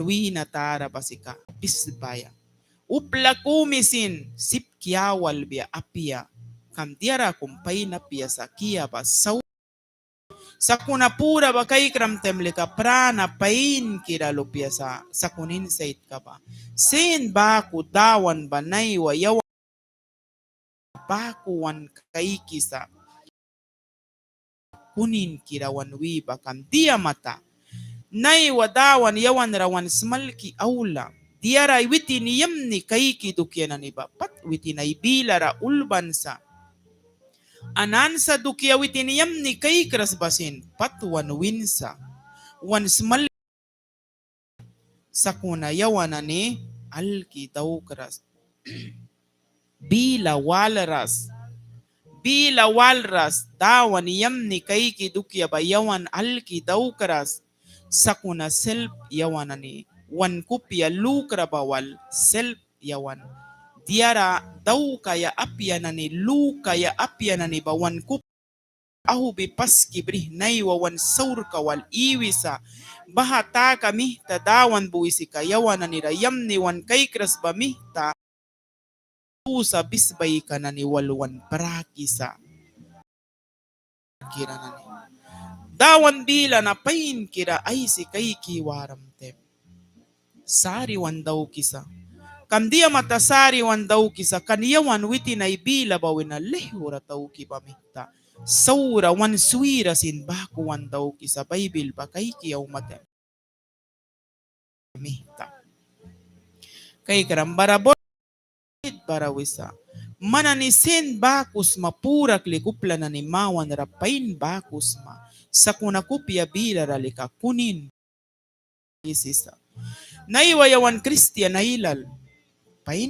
Wina tara basika bisbaya. Upla kumisin sip kiawal bia apia. Kam diara kumpay na pia sa kia ba sakuna pura ba kay kram temle ka prana pain kira lupia sa kunin sait ka ba. Sin ba ku dawan ba nay wa yawan ba kuwan kay kisa. Kunin kirawan wi ba kam dia mata. Nay wadawan yawan rawan smalki aula. Diaray witi niyam ni kaiki dukya na ni bapat witi na ibilara ulbansa. Anansa dukya witi niyam ni kaikras basin patwan winsa. Wan smal sakuna yawan na ni alki daukras. Bila walras. Bila walras dawan niyam ni kaiki dukya ba yawan alki daukras. Sakuna self yawan na ni wan kupya lukra bawal self yawan. Diara daw kaya apya na ni lu kaya apya na ni bawan kup ahu bipaski brih naiwawan saur kawal iwisa bahata kami tadawan buisi kayawan na ni rayam ni wan kaikras bamihta sa bisbay ka na ni walwan prakisa kira na ni dawan bila na pain kira ay si kay kiwaram tem sari wan daw kisa kam dia matasari wan daw kisa kaniyawan witi na ibila bawin na lehura taw ki pamita saura wan suira sin baku wan daw kisa Bible pa kay kiyaw matem pamita kay karambarabot barawisa mananisin bakus mapurak likupla na ni mawan rapain bakus ma sa kunakupya bila ralika kunin isisa naiwayawan Kristiyan na ilal pain